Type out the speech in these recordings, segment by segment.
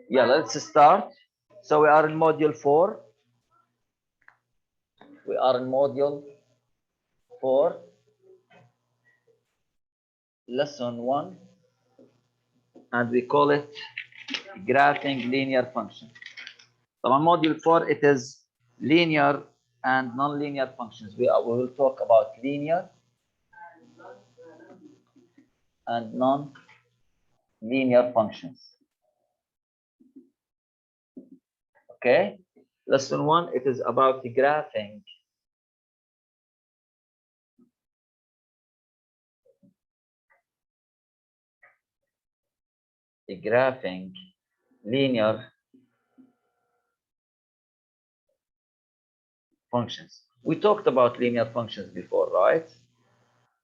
Yeah, let's start. So we are in module 4. We are in module 4, lesson 1, and we call it graphing linear function. So on module 4, it is linear and non-linear functions. We will talk about linear and non-linear functions. Okay? Lesson 1, it is about graphing linear functions. We talked about linear functions before, right?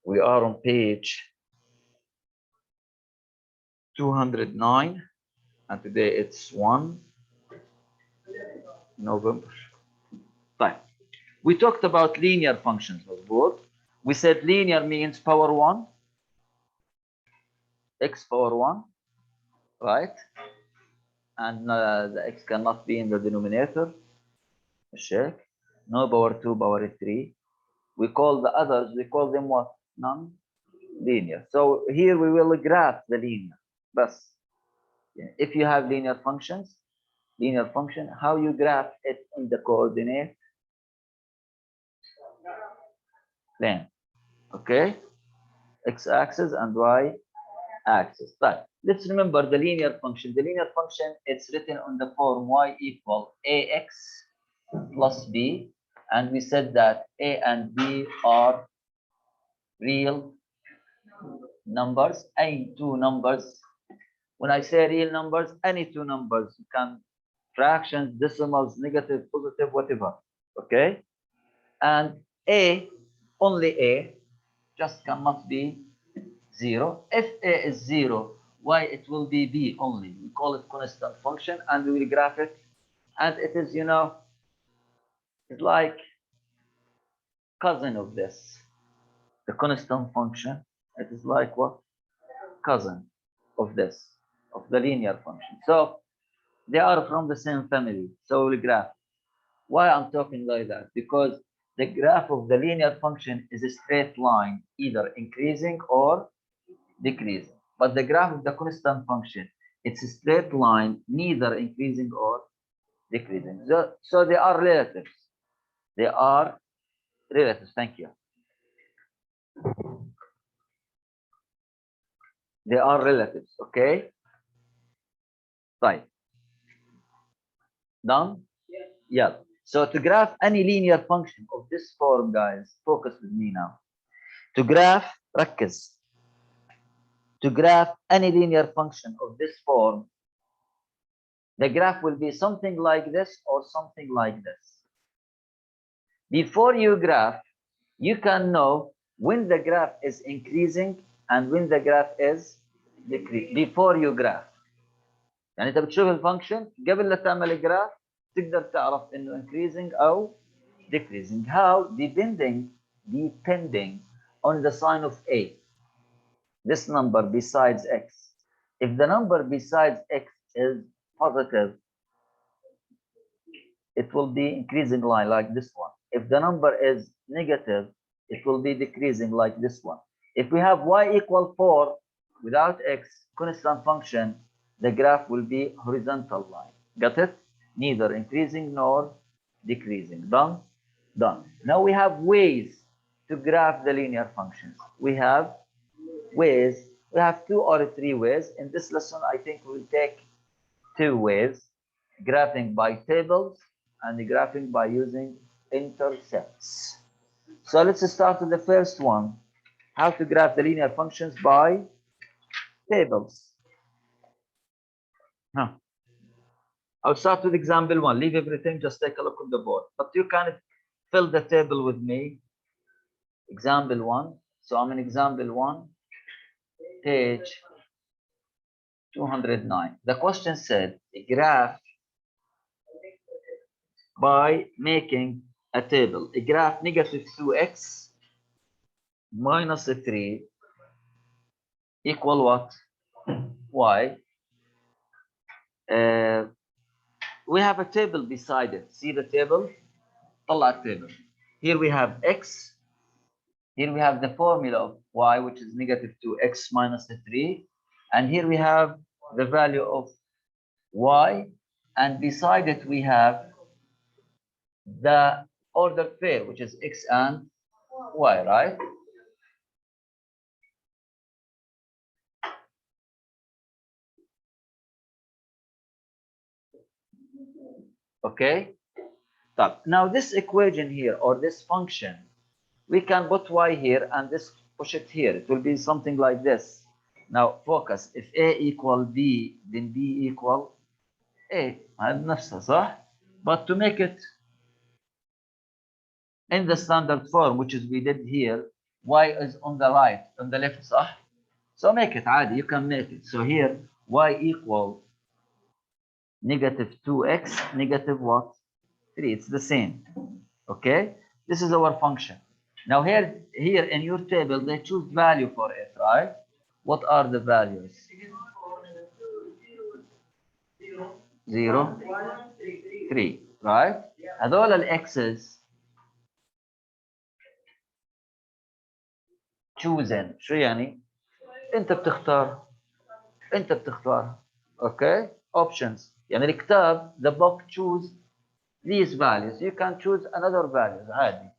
We are on page 209, and today it's 1 November. Fine. We talked about linear functions, Mazboot. We said linear means power 1, x power 1, right? And the x cannot be in the denominator. Check. No power 2, power 3. We call the others, we call them what? Non-linear. So here we will graph the linear. But if you have linear function, how you graph it in the coordinate plane. Okay? X-axis and y-axis. But let's remember the linear function. The linear function, it's written on the form y equal ax plus b. And we said that a and b are real numbers, any two numbers. When I say real numbers, any two numbers, you can fractions, decimals, negative, positive, whatever. Okay? And a, only a, just cannot be 0. If a is 0, why it will be b only? We call it constant function, and we will graph it. And it is, it's like cousin of this. The constant function, it is like what? Cousin of this, of the linear function. So they are from the same family. So we'll graph. Why I'm talking like that? Because the graph of the linear function is a straight line, either increasing or decreasing. But the graph of the constant function, it's a straight line, neither increasing or decreasing. So they are relatives. They are relatives. Thank you. They are relatives. Okay. Right. Done? Yeah. So to graph any linear function of this form, guys, focus with me now. To graph, ركز. To graph any linear function of this form, the graph will be something like this or something like this. Before you graph, you can know when the graph is increasing and when the graph is decreasing before you graph. يعني انت بتشوف الفانكشن قبل لا تعمل الجراف تقدر تعرف انه increasing او decreasing. How? Depending on the sign of a. This number besides x. If the number besides x is positive, it will be increasing line like this one. If the number is negative, it will be decreasing like this one. If we have y equal 4 without x, constant function, the graph will be horizontal line. Got it? Neither increasing nor decreasing. Done? Done. Now we have ways to graph the linear functions. We have ways. We have 2 or 3 ways. In this lesson, I think we'll take 2 ways. Graphing by tables and graphing by using intercepts. So let's start with the first one. How to graph the linear functions by tables. I'll start with example 1. Leave everything, just take a look on the board. But you can fill the table with me. Example 1. So I'm in example 1, page 209. The question said, graph by making a table. A graph negative 2x minus 3 equal what? Y we have a table beside it. See the table? طلع التable. Here we have x. Here we have the formula of y, which is negative 2x minus 3. And here we have the value of y. And beside it, we have the ordered pair, which is x and y, right? Okay. Now this equation here, or this function, we can put y here and this push it here. It will be something like this. Now focus. If a equal b, then b equal a. هذا نفسها صح? But to make it in the standard form, which is we did here, y is on the right, on the left صح? So make it عادي. You can make it. So here y equal negative 2x negative what? 3. It's the same. Okay? This is our function. Now here in your table, they choose value for it, right? What are the values? 0, 3, right? هذول الX's chosen. شو يعني؟ انت بتختار. Okay? Options. يعني الكتاب, the book choose these values. You can choose another values عادي.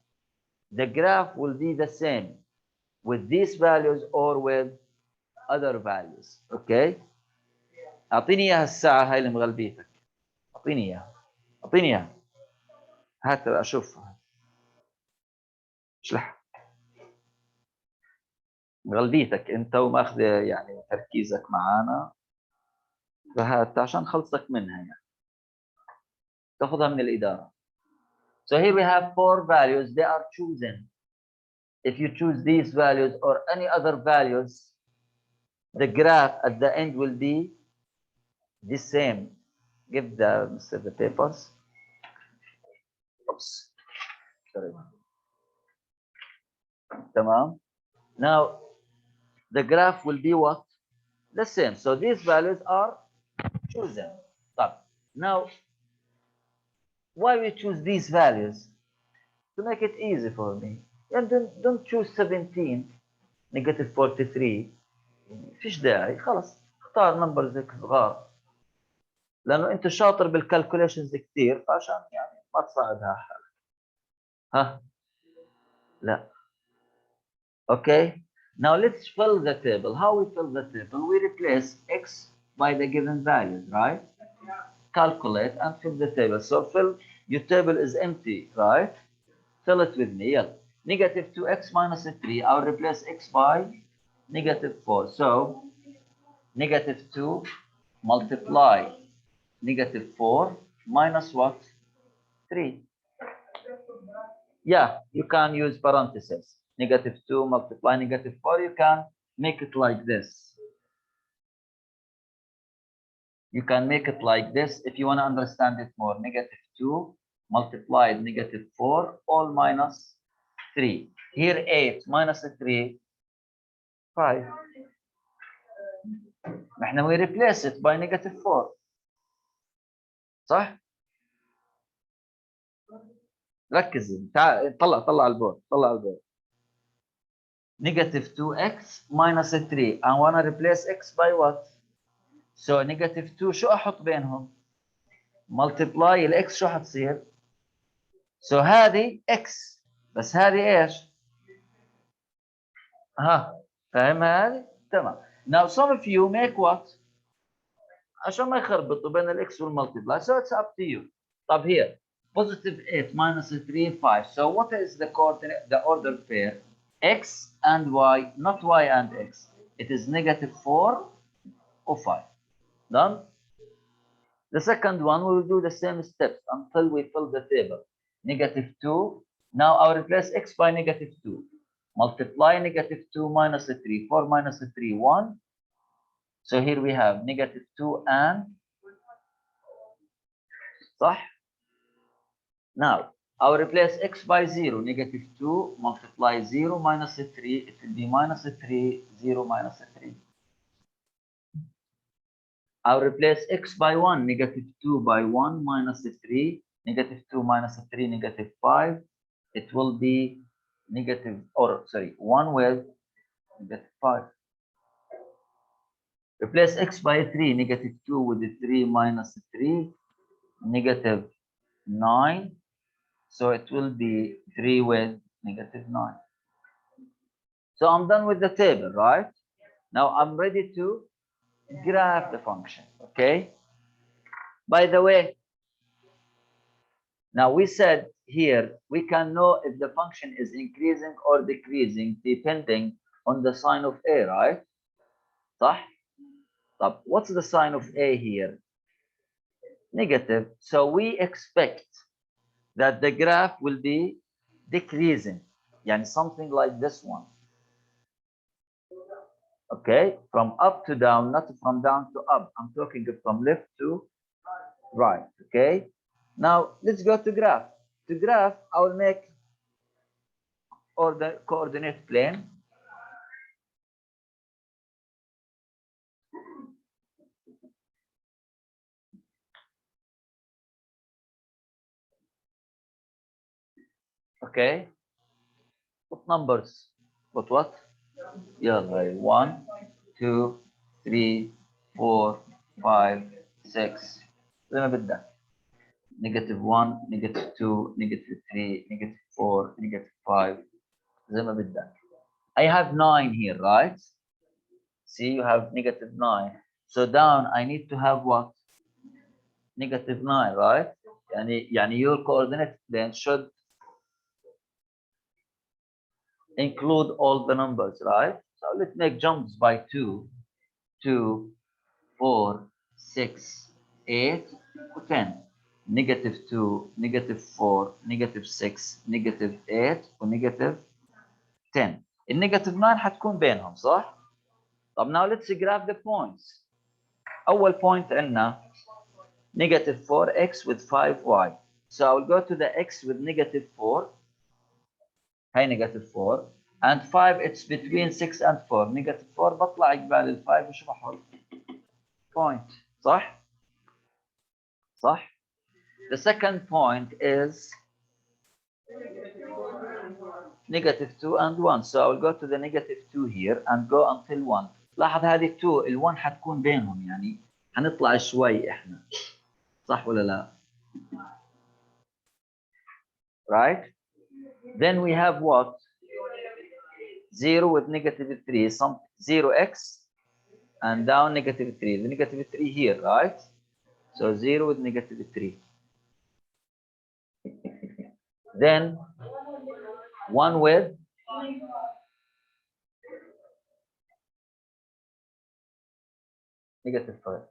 The graph will be the same with these values or with other values. Okay? اعطيني اياها الساعة هاي اللي مغلبيتك. اعطيني اياها. هات اشوفها. اشلح. مغلبيتك انت وماخذ يعني تركيزك معانا. فهات عشان خلصك منها يعني. تاخذها من الإدارة. So here we have 4 values. They are chosen. If you choose these values or any other values, the graph at the end will be the same. Give the papers. Oops. Sorry. Tamam. Now the graph will be what? The same. So these values are chosen. Now why we choose these values? To make it easy for me. And don't choose 17 negative 43. فيش داعي. خلص اختار نمبرز هيك صغار. لانه انت شاطر بالكالكوليشنز كثير فعشان يعني ما تصعدها حالك. ها لا. Okay. Now let's fill the table. How we fill the table? We replace x by the given values, right? Calculate and fill the table. So fill, your table is empty, right? Fill it with me. Yeah. Negative 2x minus 3. I'll replace x by negative 4. So negative 2 multiply negative 4 minus what? 3. Yeah, you can use parentheses. Negative 2 multiply negative 4. You can make it like this. You can make it like this if you want to understand it more. Negative 2 multiplied negative 4 all minus 3. Here 8 minus 3 5. نحن we replace it by negative 4. صح؟ ركزي. طلع البورد. Negative 2x minus 3. I want to replace x by what? So negative 2 شو احط بينهم؟ multiply الاكس شو حتصير؟ So هذه x بس هذه ايش؟ ها فاهمها هذه؟ تمام. Now some of you make what? عشان ما يخربطوا بين الاكس والمultiply. So it's up to you. طب here positive 8 minus 3 5. So what is the coordinate, the order pair? X and y, not y and x. It is negative 4 or 5. Done? The second one, we will do the same steps until we fill the table. Negative 2. Now I'll replace x by negative 2. Multiply negative 2 minus 3. 4 minus 3, 1. So here we have negative 2 and صح? Now I'll replace x by 0. Negative 2 multiply 0 minus 3. It will be minus 3, 0 minus 3. I'll replace x by 1, negative 2 by 1 minus 3, negative 2 minus 3, negative 5. It will be negative, or sorry, 1 with negative 5. Replace x by 3, negative 2 with 3 minus 3, negative 9. So it will be 3 with negative 9. So I'm done with the table, right? Now I'm ready to graph the function, okay? By the way, now we said here, we can know if the function is increasing or decreasing depending on the sign of A, right? صح? طب, what's the sign of A here? Negative. So we expect that the graph will be decreasing. Yani something like this one. Okay, from up to down, not from down to up. I'm talking from left to right. Okay, now let's go to graph. To graph, I will make or the coordinate plane. Okay, what numbers? What? Yeah, like 1, 2, 3, 4, 5, 6. زي ما بدك. Negative 1, negative 2, negative 3, negative 4, negative 5. زي ما بدك. I have 9 here, right? See, you have negative 9. So down, I need to have what? Negative 9, right? Yani your coordinate plane should include all the numbers, right? So let's make jumps by 2, 2, 4, 6, 8, 10. Negative 2, negative 4, negative 6, negative 8, ونيجاتيف 10. النيجاتيف 9 حتكون بينهم صح؟ طب now let's graph the points. أول point عندنا negative 4x with 5y. So I will go to the x with negative 4. هاي negative 4. And 5 it's between 6 and 4. Negative 4 بطلع قبال ال 5 وشو بحط؟ Point. صح؟ صح؟ The second point is negative 2 and 1. So I will go to the negative 2 here and go until 1. لاحظ هذه 2 ال 1 حتكون بينهم يعني حنطلع شوي احنا. صح ولا لا؟ Right? Then we have what? 0 with negative 3, some 0x and down negative 3. The negative 3 here, right? So 0 with negative 3. Then 1 with negative 5.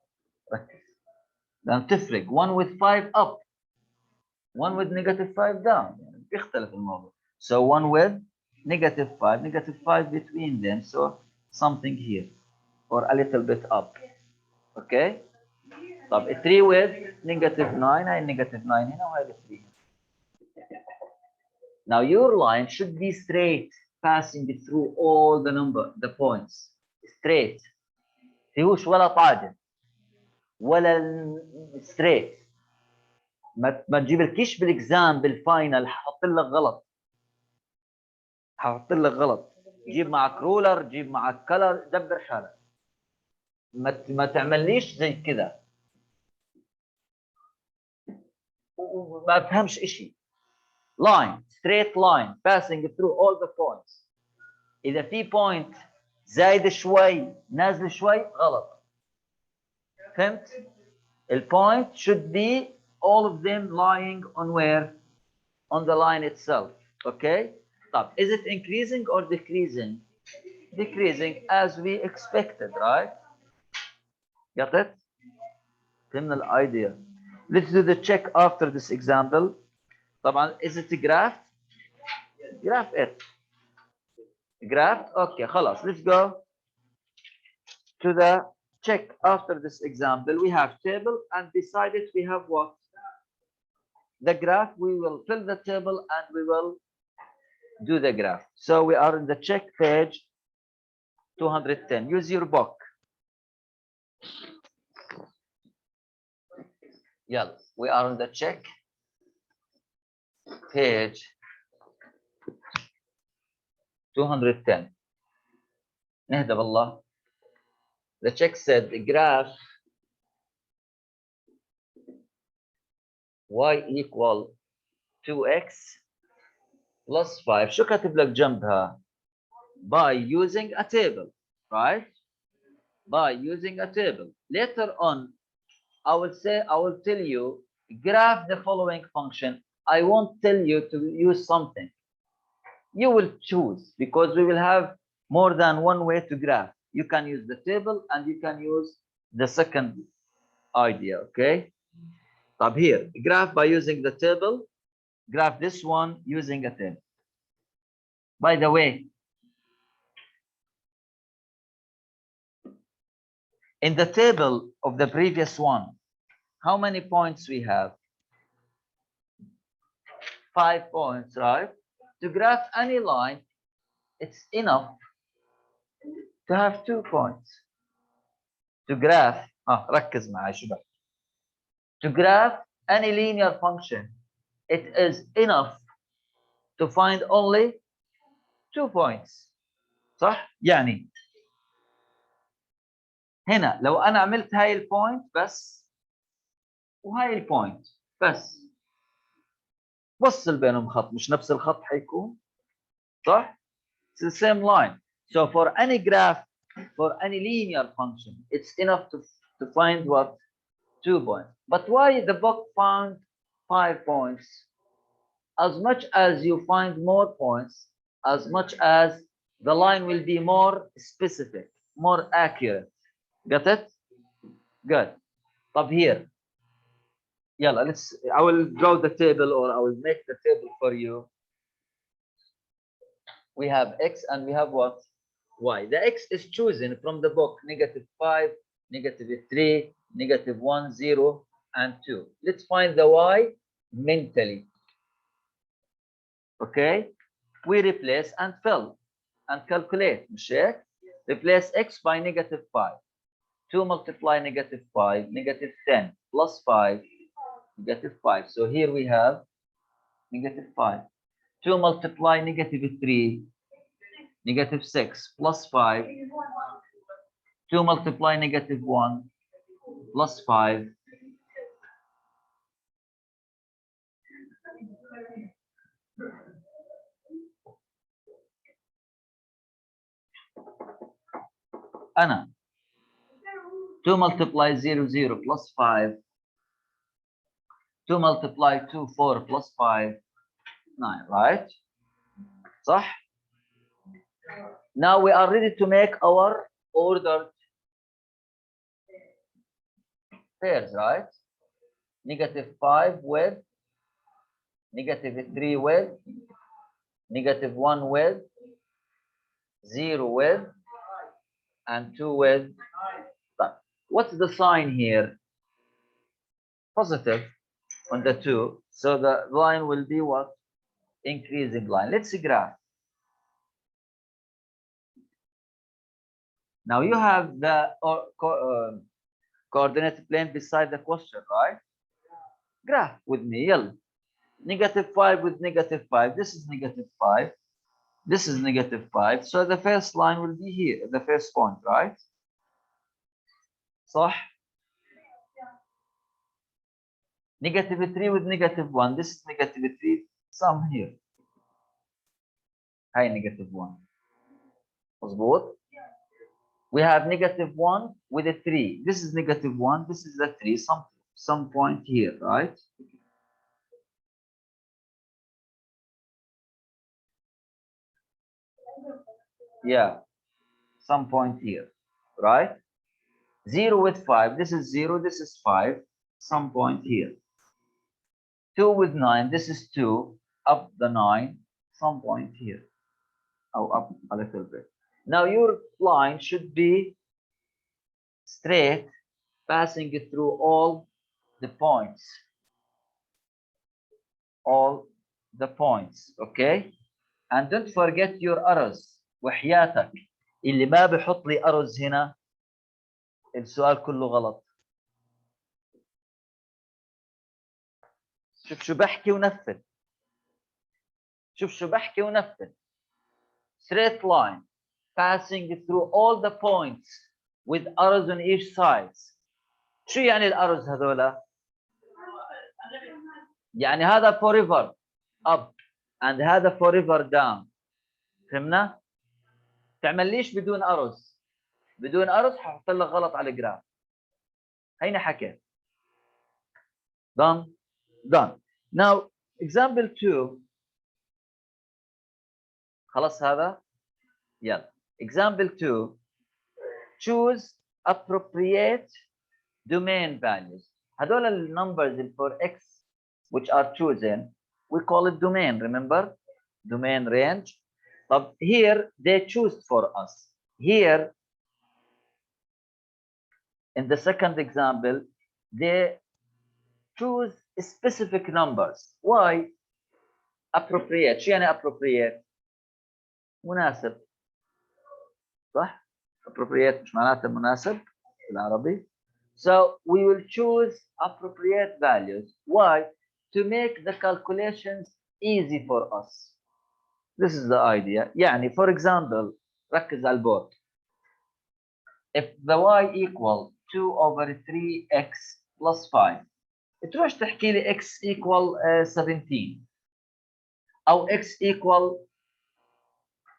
Then تفرق 1 with 5 up, 1 with negative 5 down. بيختلف الموضوع. So 1 with negative 5 between them. So something here or a little bit up. Okay? طب 3 with negative 9. هاي negative 9 هنا وهاي 3. Now your line should be straight, passing through all the points. Straight. فيهوش ولا طاجن ولا straight. ما تجيبلكيش بالاكزام بالفاينل ححط لك غلط. جيب معك رولر، جيب معك كلر، دبر حالك. ما تعمليش زي كذا. وما افهمش اشي. line, straight line, passing through all the points. إذا في point زايد شوي نازل شوي غلط. فهمت؟ الpoint should be all of them lying on where? On the line itself. Okay? طب, is it increasing or decreasing? Decreasing as we expected, right? Got it? فهمنا الidea. Let's do the check after this example. طبعا, is it a graph? Graph it. Graph? Okay, خلاص. Let's go to the check after this example. We have table and beside it we have what? The graph. We will fill the table and we will do the graph. So we are in the check page 210. Use your book. يلا we are on the check page 210. نهدى بالله. The check said the graph y equal 2x plus 5. شو كاتب لك جنبها؟ By using a table, right? By using a table. Later on, I will tell you, graph the following function. I won't tell you to use something. You will choose because we will have more than one way to graph. You can use the table and you can use the second idea, okay? Up here, graph by using the table, graph this one using a table. By the way, in the table of the previous one, how many points we have? 5 points, right? To graph any line, it's enough to have 2 points. To graph, ركز معي شباب. To graph any linear function, it is enough to find only 2 points. صح؟ يعني هنا لو أنا عملت هاي البوينت بس وهاي البوينت بس وصل بينهم خط، مش نفس الخط حيكون؟ صح؟ It's the same line. So for any graph, for any linear function, it's enough to find what? 2 points. But why the book found 5 points? As much as you find more points, as much as the line will be more specific, more accurate. Got it? Good. طب here. يلا, I will draw the table or I will make the table for you. We have x and we have what? Y. The x is chosen from the book, -5, -3, -1, 0, and 2. Let's find the y mentally. Okay? We replace and fill and calculate. مش هيك؟ Replace x by -5. 2 multiply -5, -10, plus 5, -5. So here we have -5. 2 multiply -3, -6, plus 5. 2 multiply -1, plus 5. أنا 2 multiply 0, 0, plus 5. 2 multiply 2, 4, plus 5, 9, right? صح? Now we are ready to make our ordered pairs, right? -5 with, -3 with, -1 with, 0 with, and 2 with. What's the sign here? Positive on the 2. So the line will be what? Increasing line. Let's graph. Now you have the coordinate plane beside the question, right? Graph with me. يلا. -5 with -5. This is -5. This is -5. So the first line will be here, the first point, right? صح? -3 with -1. This is -3. Some here. هاي -1. مظبوط؟ We have -1 with a 3. This is -1. This is the 3. Some point here, right? Yeah, some point here, right? 0 with 5. This is 0. This is 5. Some point here. 2 with 9. This is 2. Up the 9. Some point here. Oh, up a little bit. Now your line should be straight, passing it through all the points. All the points, okay? And don't forget your arrows. وحياتك اللي ما بحط لي arrows هنا السؤال كله غلط. شوف شو بحكي ونفذ. شوف شو بحكي ونفذ. Straight line passing through all the points with arrows on each side. شو يعني الارز هذولا؟ يعني هذا forever up and هذا forever down. فهمنا؟ تعمل ليش بدون ارز؟ بدون ارز ححط لك غلط على الجراف. هينا حكيت. done. Now example 2. خلاص هذا؟ يلا. Example 2. Choose appropriate domain values. هذول النمبرز for x which are chosen we call it domain. Remember? Domain range. But here they choose for us. Here in the second example they choose specific numbers. Why? Appropriate. شو يعني appropriate؟ مناسب. صح؟ appropriate مش معناته مناسب بالعربي. So we will choose appropriate values. Why? To make the calculations easy for us. This is the idea. يعني for example ركز على البورد. If the y equal 2 over 3x plus 5 تروح تحكي لي x equal 17 أو x equal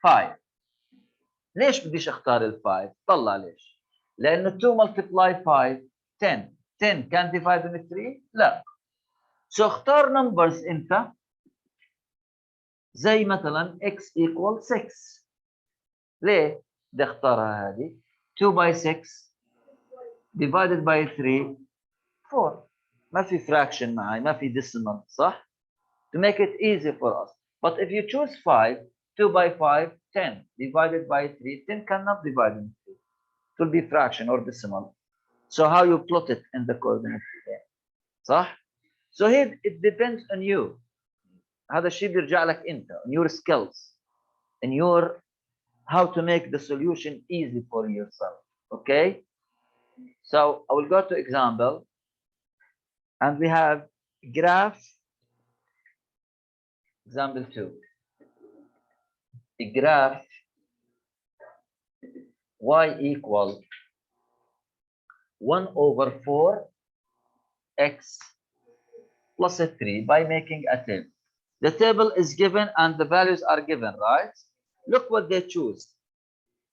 5. ليش بديش اختار ال 5؟ طلع ليش؟ لأنه 2 multiply 5 10. 10 can divide in 3؟ لا. So اختار numbers انت زي مثلا x equal 6. ليه بدي اختارها هذه؟ 2 by 6 divided by 3 4. ما في fraction معي، ما في decimal، صح؟ To make it easy for us. But if you choose 5, 2 by 5 10 divided by 3 10 cannot divide in 3. It will be fraction or decimal. So how you plot it in the coordinates there. صح؟ So here it depends on you. هذا الشيء بيرجع لك انت on your skills in your how to make the solution easy for yourself. Okay? So I will go to example and we have graph example 2. The graph y equal 1 over 4 x plus 3 by making a table. The table is given and the values are given, right? Look what they choose.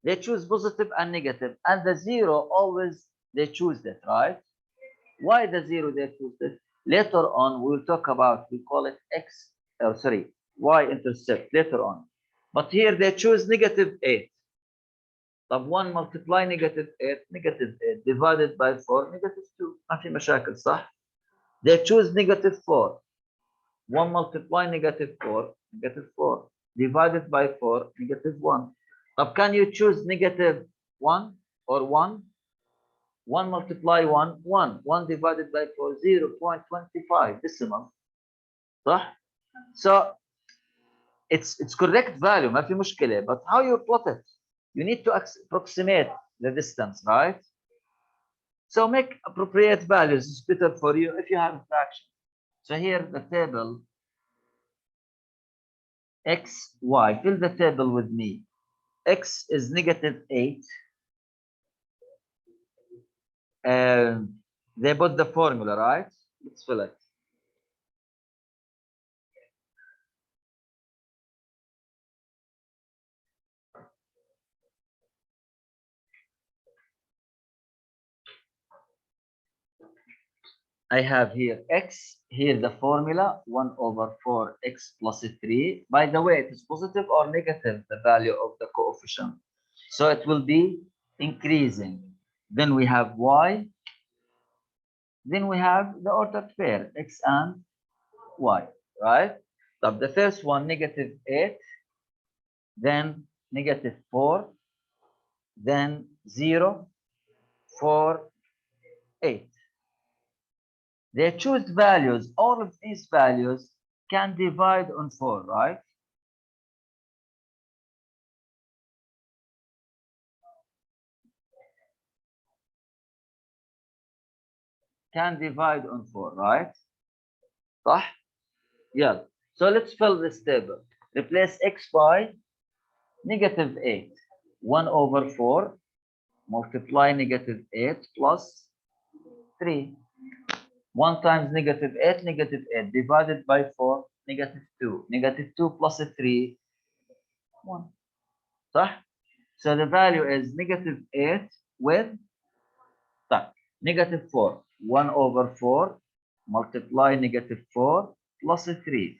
They choose positive and negative, and the 0 always they choose that, right? Why the 0 they choose it? Later on we will talk about, we call it x, y intercept later on. But here they choose negative 8. طب 1 multiply negative 8 negative 8 divided by 4 negative 2. ما في مشاكل، صح؟ They choose negative 4. 1 multiply negative 4 negative 4 divided by 4 negative 1. طب can you choose negative 1 or 1? 1 multiply 1 1. 1 divided by 4 0.25 decimal. صح؟ So it's correct value ما في مشكلة, but how you plot it? You need to approximate the distance, right? So make appropriate values. It's better for you if you have a fraction. So here the table x, y. Fill the table with me. X is negative 8. And they put the formula, right? Let's fill it. I have here x, here the formula 1 over 4 x plus 3. By the way, it is positive or negative, the value of the coefficient. So it will be increasing. Then we have y. Then we have the ordered pair, x and y, right? So the first one, negative 8, then negative 4, then 0, 4, 8. They choose values. All of these values can divide on 4, right? Can divide on 4, right? صح؟ Yeah. So let's fill this table. Replace x by negative 8. 1 over 4 multiply negative 8 plus 3. 1 times negative 8, negative 8 divided by 4, negative 2. Negative 2 plus 3, 1. صح? So the value is negative 8 with negative 4. 1 over 4 multiply negative 4 plus 3.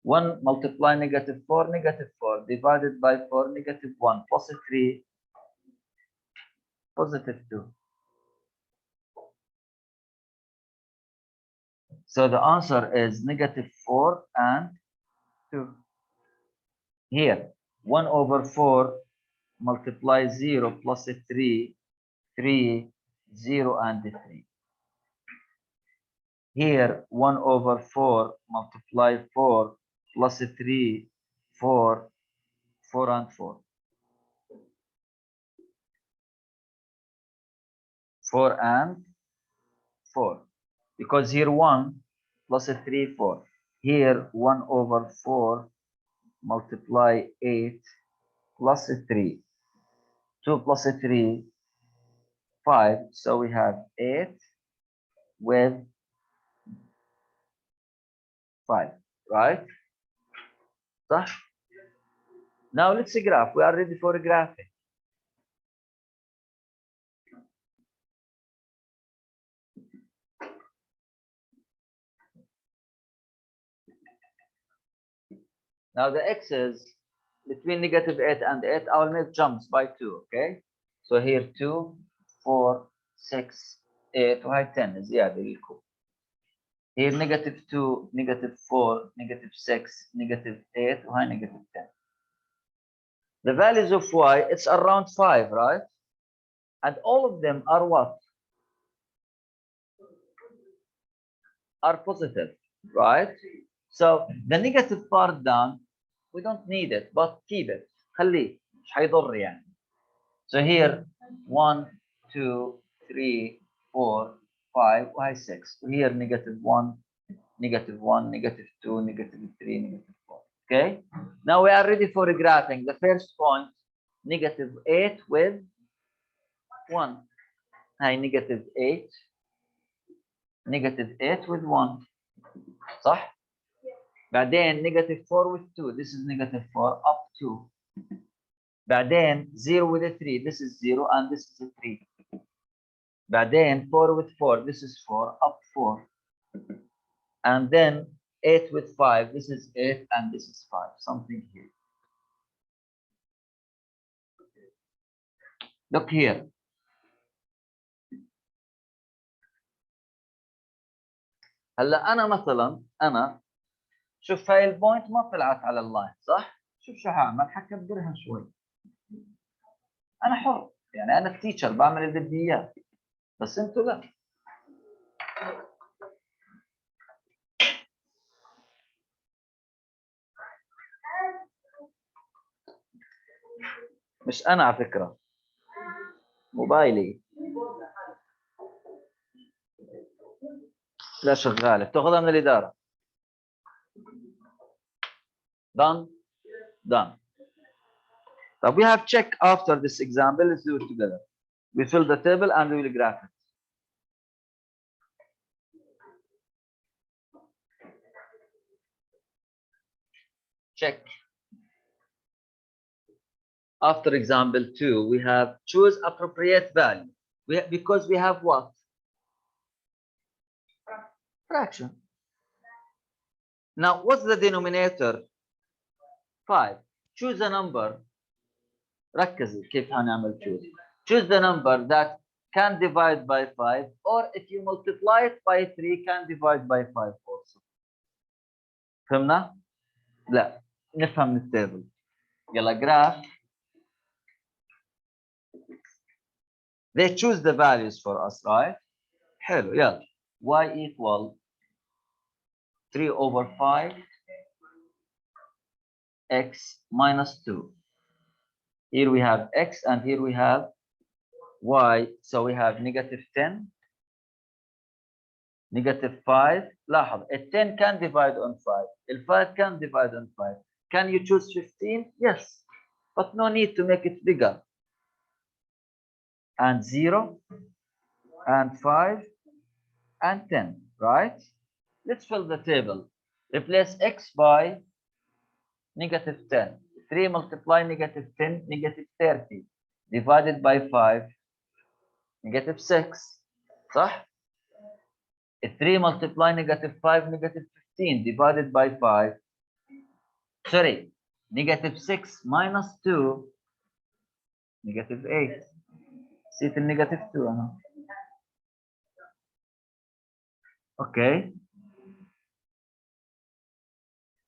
1 multiply negative 4, negative 4 divided by 4, negative 1 plus 3, positive 2. So the answer is negative 4 and 2. Here, 1 over 4 multiply 0 plus 3, 3, 0 and 3. Here, 1 over 4 multiply 4 plus 3, 4, 4 and 4. 4 and 4. Because here 1 plus 3, 4. Here 1 over 4 multiply 8 plus 3. 2 plus 3, 5. So we have 8 with 5, right? So now let's graph. We are ready for graphing. Now the x's between negative 8 and 8, I will make jumps by 2, okay? So here 2, 4, 6, 8, وهي 10 زيادة للكم. Here negative 2, negative 4, negative 6, negative 8, وهي negative 10. The values of y, it's around 5, right? And all of them are what? Are positive, right? So the negative part down, we don't need it, but keep it. خليه مش هيضر يعني. So here 1, 2, 3, 4, 5, وهي 6. Here negative 1, negative 1, negative 2, negative 3, negative 4. Okay? Now we are ready for graphing. The first point, negative 8 with 1. Hi, negative 8. Negative 8 with 1. صح؟ بعدين negative 4 with 2. This is negative 4 up 2. بعدين 0 with a 3. This is 0 and this is a 3. بعدين 4 with 4. This is 4 up 4. And then 8 with 5. This is 8 and this is 5. Something here. Look here. هلا انا مثلا شوف هاي البوينت ما طلعت على اللاين صح؟ شوف شو هعمل حكبرها شوي. انا حر يعني انا التيتشر بعمل اللي بدي اياه بس انتوا لا. مش انا على فكره موبايلي لا شغاله بتاخذها من الاداره. Done. Done. So we have check after this example. Let's do it together. We fill the table and we will graph it. Check. After example 2, we have choose appropriate value. Because we have what? Fraction. Now, what's the denominator? 5. Choose a number. ركزي كيف هنعمل choose. Choose the number that can divide by 5, or if you multiply it by 3 can divide by 5 also. فهمنا؟ لا نفهم من التابل. يلا graph. They choose the values for us, right? حلو يلا. Y equal 3 over 5 x minus 2. Here we have x and here we have y. So we have negative 10 negative 5. لاحظ ال 10 can divide on 5. ال 5 can divide on 5. Can you choose 15? Yes. But no need to make it bigger. And 0 and 5 and 10, right? Let's fill the table. Replace x by negative 10. 3 multiply negative 10, negative 30. Divided by 5, negative 6. صح؟ 3 multiply negative 5, negative 15. Divided by 5. Sorry, negative 6 minus 2, negative 8. See the negative 2. Okay.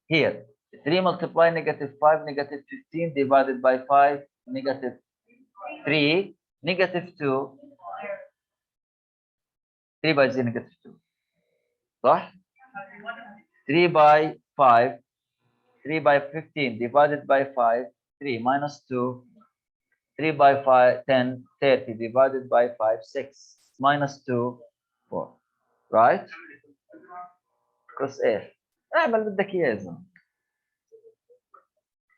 Here, 3 multiply negative 5, negative 15 divided by 5, negative 3, negative 2, 3 by 0, negative 2. صح؟ 3 by 5, 3 by 15 divided by 5, 3 minus 2, 3 by 5, 10, 30 divided by 5, 6 minus 2, 4. Right? كوس ايه؟ اعمل بدك اياه يا زلمه.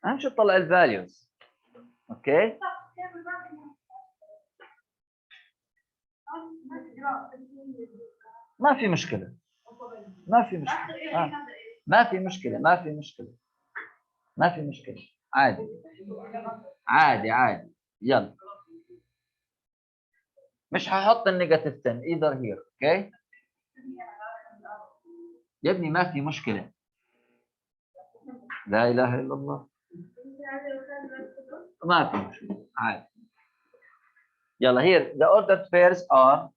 اهم شيء تطلع الفاليوز. اوكي؟ ما في مشكله. ما في مشكله. ما في مشكله. ما في مشكله. ما في مشكله. عادي. عادي عادي. يلا. مش هحط النيجاتيف 10 either here. اوكي؟ يا ابني ما في مشكله. لا اله الا الله. ما في مشكله. عادي. يلا here the ordered pairs are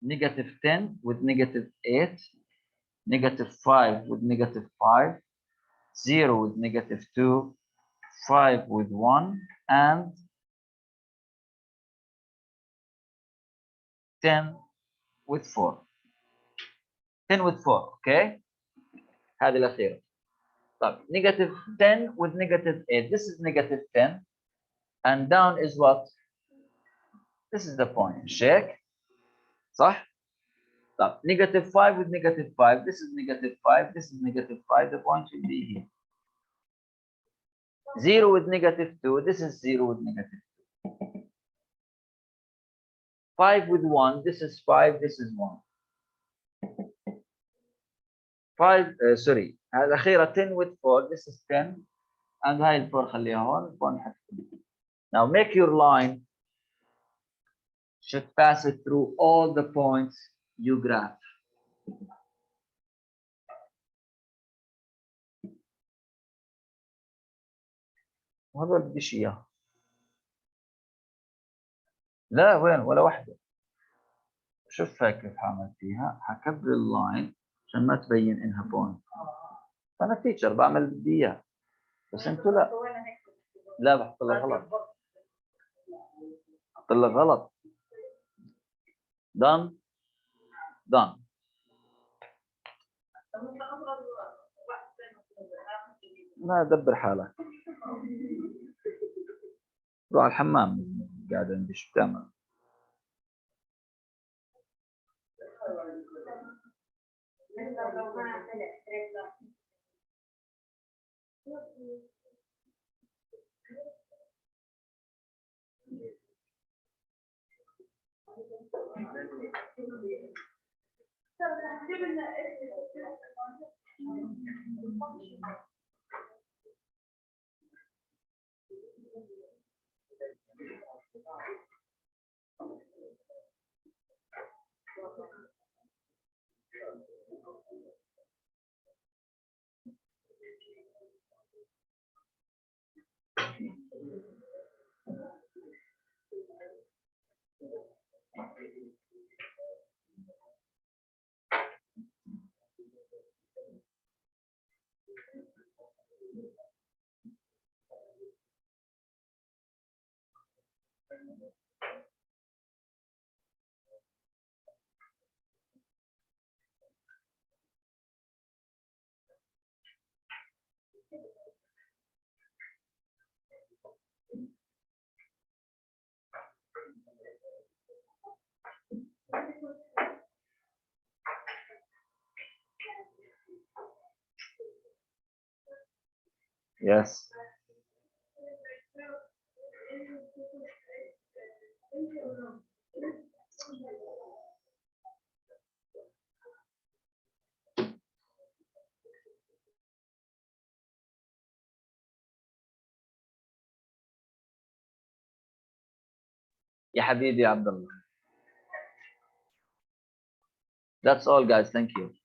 negative 10 with negative 8, negative 5 with negative 5, 0 with negative 2, 5 with 1, and 10 with 4. 10 with 4. Okay. هذه الأخيرة. طيب negative 10 with negative 8. This is negative 10 and down is what? This is the point. Check. صح؟ طيب negative 5 with negative 5. This is negative 5. This is negative 5. The point will be here. 0 with negative 2. This is 0 with negative 2. 5 with 1. This is 5. This is 1. 5 sorry الأخيرة 10 with 4. This is 10 and هاي ال 4 خليها هون. Now make your line should pass it through all the points you graph. وهذول بديش اياه. لا وين ولا واحدة. شوفها كيف حعمل فيها. حكبر اللاين عشان ما تبين انها بوينت. انا تيتشر بعمل بدي اياه بس انتوا لا. لا بحط لك غلط. بحط لك غلط. done done. لا دبر حالك. روح على الحمام. قاعد عندي شو بتعمل؟ Yes. يا حبيبي يا عبد الله. That's all guys. Thank you.